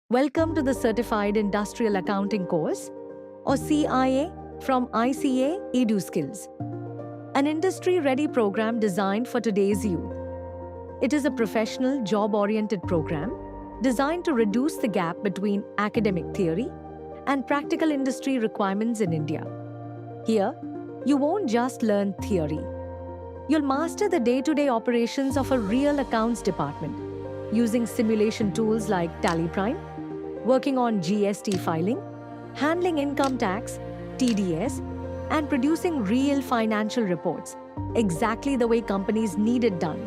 Welcome to the Certified Industrial Accounting course, or CIA, from ICA EduSkills, an industry-ready program designed for today's youth. It is a professional, job-oriented program designed to reduce the gap between academic theory and practical industry requirements in India. Here, you won't just learn theory. You'll master the day-to-day operations of a real accounts department, using simulation tools like TallyPrime, working on GST filing, handling income tax, TDS, and producing real financial reports, exactly the way companies need it done.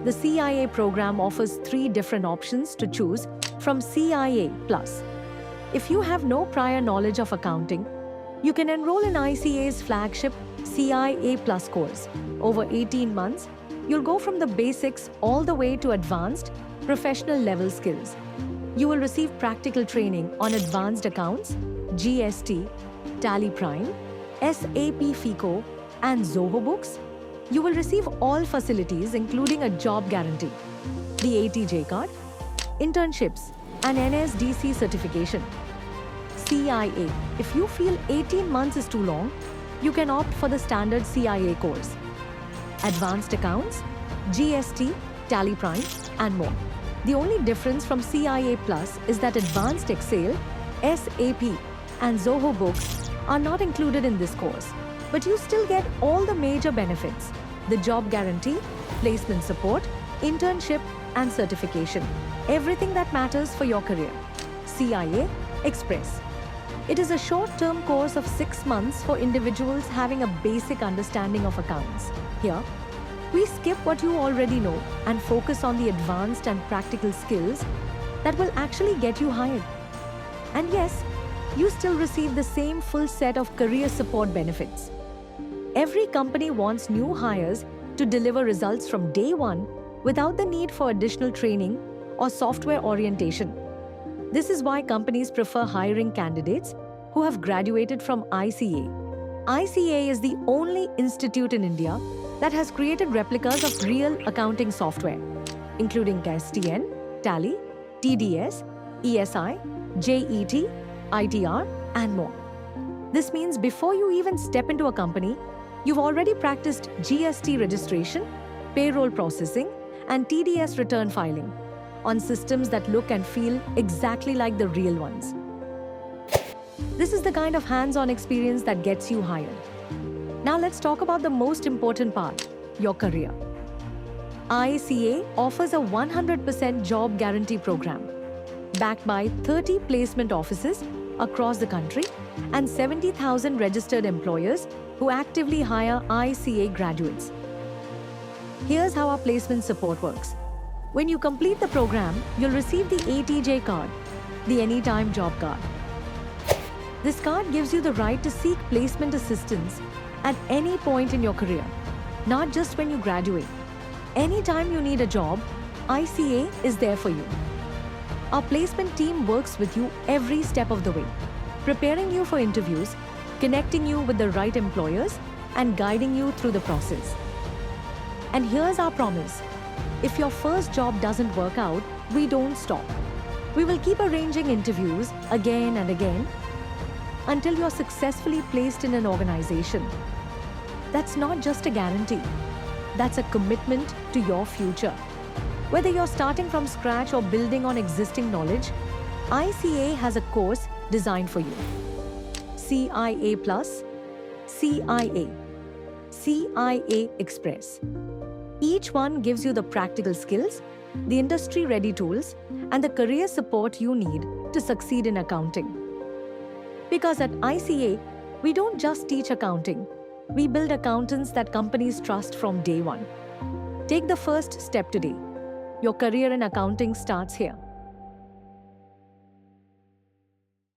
The CIA program offers 3 different options to choose from CIA Plus. If you have no prior knowledge of accounting, you can enroll in ICA's flagship CIA Plus course. Over 18 months, you'll go from the basics all the way to advanced, professional level skills. You will receive practical training on advanced accounts, GST, TallyPrime, SAP FICO, and Zoho books. You will receive all facilities including a job guarantee, the ATJ card, internships, and NSDC certification. CIA. If you feel 18 months is too long, you can opt for the standard CIA course. Advanced accounts, GST, TallyPrime, and more. The only difference from CIA Plus is that Advanced Excel, SAP, and Zoho books are not included in this course, but you still get all the major benefits: the job guarantee, placement support, internship, and certification. Everything that matters for your career. CIA Express. It is a short-term course of 6 months for individuals having a basic understanding of accounts. Here, we skip what you already know and focus on the advanced and practical skills that will actually get you hired. And yes, you still receive the same full set of career support benefits. Every company wants new hires to deliver results from day one without the need for additional training or software orientation. This is why companies prefer hiring candidates who have graduated from ICA. ICA is the only institute in India that has created replicas of real accounting software, including STN, Tally, TDS, ESI, JET, ITR, and more. This means before you even step into a company, you've already practiced GST registration, payroll processing, and TDS return filing on systems that look and feel exactly like the real ones. This is the kind of hands-on experience that gets you hired. Now let's talk about the most important part, your career. ICA offers a 100% job guarantee program, backed by 30 placement offices across the country and 70,000 registered employers who actively hire ICA graduates. Here's how our placement support works. When you complete the program, you'll receive the ATJ card, the Anytime Job Card. This card gives you the right to seek placement assistance at any point in your career, not just when you graduate. Anytime you need a job, ICA is there for you. Our placement team works with you every step of the way, preparing you for interviews, connecting you with the right employers, and guiding you through the process. And here's our promise. If your first job doesn't work out, we don't stop. We will keep arranging interviews again and again until you're successfully placed in an organization. That's not just a guarantee. That's a commitment to your future. Whether you're starting from scratch or building on existing knowledge, ICA has a course designed for you. CIA Plus, CIA, CIA Express. Each one gives you the practical skills, the industry-ready tools, and the career support you need to succeed in accounting. Because at ICA, we don't just teach accounting, we build accountants that companies trust from day one. Take the first step today. Your career in accounting starts here.